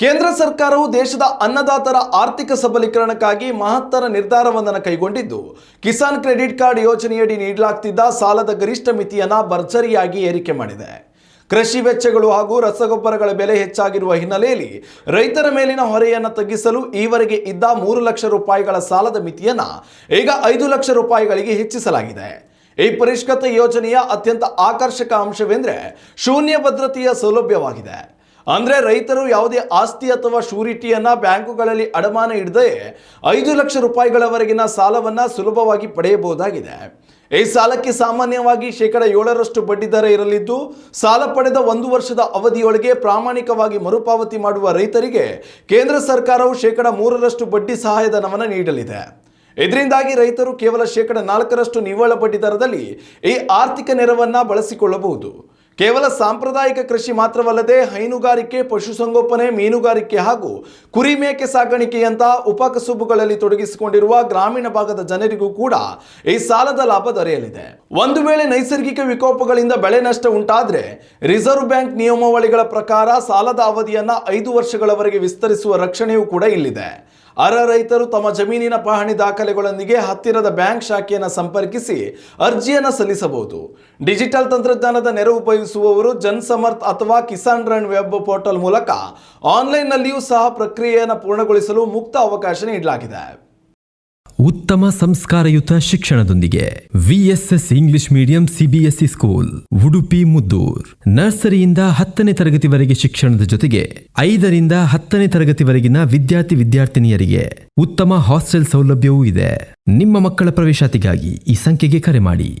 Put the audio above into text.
ಕೇಂದ್ರ ಸರ್ಕಾರವು ದೇಶದ ಅನ್ನದಾತರ ಆರ್ಥಿಕ ಸಬಲೀಕರಣಕ್ಕಾಗಿ ಮಹತ್ತರ ನಿರ್ಧಾರವೊಂದನ್ನು ಕೈಗೊಂಡಿದ್ದು, ಕಿಸಾನ್ ಕ್ರೆಡಿಟ್ ಕಾರ್ಡ್ ಯೋಜನೆಯಡಿ ನೀಡಲಾಗುತ್ತಿದ್ದ ಸಾಲದ ಗರಿಷ್ಠ ಮಿತಿಯನ್ನು ಭರ್ಜರಿಯಾಗಿ ಏರಿಕೆ ಮಾಡಿದೆ. ಕೃಷಿ ವೆಚ್ಚಗಳು ಹಾಗೂ ರಸಗೊಬ್ಬರಗಳ ಬೆಲೆ ಹೆಚ್ಚಾಗಿರುವ ಹಿನ್ನೆಲೆಯಲ್ಲಿ ರೈತರ ಮೇಲಿನ ಹೊರೆಯನ್ನು ತಗ್ಗಿಸಲು ಈವರೆಗೆ ಇದ್ದ 3 ಲಕ್ಷ ರೂಪಾಯಿಗಳ ಸಾಲದ ಮಿತಿಯನ್ನು ಈಗ 5 ಲಕ್ಷ ರೂಪಾಯಿಗಳಿಗೆ ಹೆಚ್ಚಿಸಲಾಗಿದೆ. ಈ ಪರಿಷ್ಕೃತ ಯೋಜನೆಯ ಅತ್ಯಂತ ಆಕರ್ಷಕ ಅಂಶವೆಂದರೆ ಶೂನ್ಯ ಭದ್ರತೆಯ ಸೌಲಭ್ಯವಾಗಿದೆ. ಅಂದರೆ ರೈತರು ಯಾವುದೇ ಆಸ್ತಿ ಅಥವಾ ಶ್ಯೂರಿಟಿಯನ್ನು ಬ್ಯಾಂಕುಗಳಲ್ಲಿ ಅಡಮಾನ ಇಡದೆ 5 ಲಕ್ಷ ರೂಪಾಯಿಗಳವರೆಗಿನ ಸಾಲವನ್ನು ಸುಲಭವಾಗಿ ಪಡೆಯಬಹುದಾಗಿದೆ. ಈ ಸಾಲಕ್ಕೆ ಸಾಮಾನ್ಯವಾಗಿ 7% ಬಡ್ಡಿ ದರ ಇರಲಿದ್ದು, ಸಾಲ ಪಡೆದ 1 ವರ್ಷದ ಅವಧಿಯೊಳಗೆ ಪ್ರಾಮಾಣಿಕವಾಗಿ ಮರುಪಾವತಿ ಮಾಡುವ ರೈತರಿಗೆ ಕೇಂದ್ರ ಸರ್ಕಾರವು 3% ಬಡ್ಡಿ ಸಹಾಯಧನವನ್ನು ನೀಡಲಿದೆ. ಇದರಿಂದಾಗಿ ರೈತರು ಕೇವಲ 4% ನಿವ್ವಳ ಬಡ್ಡಿ ದರದಲ್ಲಿ ಈ ಆರ್ಥಿಕ ನೆರವನ್ನು ಬಳಸಿಕೊಳ್ಳಬಹುದು. ಕೇವಲ ಸಾಂಪ್ರದಾಯಿಕ ಕೃಷಿ ಮಾತ್ರವಲ್ಲದೆ ಹೈನುಗಾರಿಕೆ, ಪಶುಸಂಗೋಪನೆ, ಮೀನುಗಾರಿಕೆ ಹಾಗೂ ಕುರಿ ಮೇಕೆ ಸಾಗಾಣಿಕೆಯಂತಹ ಉಪಕಸುಬುಗಳಲ್ಲಿ ತೊಡಗಿಸಿಕೊಂಡಿರುವ ಗ್ರಾಮೀಣ ಭಾಗದ ಜನರಿಗೂ ಕೂಡ ಈ ಸಾಲದ ಲಾಭ ದೊರೆಯಲಿದೆ. ಒಂದು ವೇಳೆ ನೈಸರ್ಗಿಕ ವಿಕೋಪಗಳಿಂದ ಬೆಳೆ ನಷ್ಟ ಉಂಟಾದರೆ ರಿಸರ್ವ್ ಬ್ಯಾಂಕ್ ನಿಯಮಾವಳಿಗಳ ಪ್ರಕಾರ ಸಾಲದ ಅವಧಿಯನ್ನು 5 ವರ್ಷಗಳವರೆಗೆ ವಿಸ್ತರಿಸುವ ರಕ್ಷಣೆಯೂ ಕೂಡ ಇಲ್ಲಿದೆ. ಅರ್ಹ ರೈತರು ತಮ್ಮ ಜಮೀನಿನ ಪಹಣಿ ದಾಖಲೆಗಳೊಂದಿಗೆ ಹತ್ತಿರದ ಬ್ಯಾಂಕ್ ಶಾಖೆಯನ್ನು ಸಂಪರ್ಕಿಸಿ ಅರ್ಜಿಯನ್ನು ಸಲ್ಲಿಸಬಹುದು. ಡಿಜಿಟಲ್ ತಂತ್ರಜ್ಞಾನದ ನೆರವು ಉಪಯೋಗಿಸುವವರು ಜನ್ಸಮರ್ಥ್ ಅಥವಾ ಕಿಸಾನ್ ರನ್ ವೆಬ್ ಪೋರ್ಟಲ್ ಮೂಲಕ ಆನ್ಲೈನ್ನಲ್ಲಿಯೂ ಸಹ ಪ್ರಕ್ರಿಯೆಯನ್ನು ಪೂರ್ಣಗೊಳಿಸಲು ಮುಕ್ತ ಅವಕಾಶ ನೀಡಲಾಗಿದೆ. ಉತ್ತಮ ಸಂಸ್ಕಾರಯುತ ಶಿಕ್ಷಣದೊಂದಿಗೆ VSS English medium CBSE school Udupi Muddur. ನರ್ಸರಿಯಿಂದ 10ನೇ ತರಗತಿವರೆಗೆ ಶಿಕ್ಷಣದ ಜೊತೆಗೆ 5ರಿಂದ 10ನೇ ತರಗತಿವರೆಗಿನ ವಿದ್ಯಾರ್ಥಿನಿಯರಿಗೆ ಉತ್ತಮ ಹಾಸ್ಟೆಲ್ ಸೌಲಭ್ಯವೂ ಇದೆ. ನಿಮ್ಮ ಮಕ್ಕಳ ಪ್ರವೇಶಾತಿಗಾಗಿ ಈ ಸಂಖ್ಯೆಗೆ ಕರೆ ಮಾಡಿ.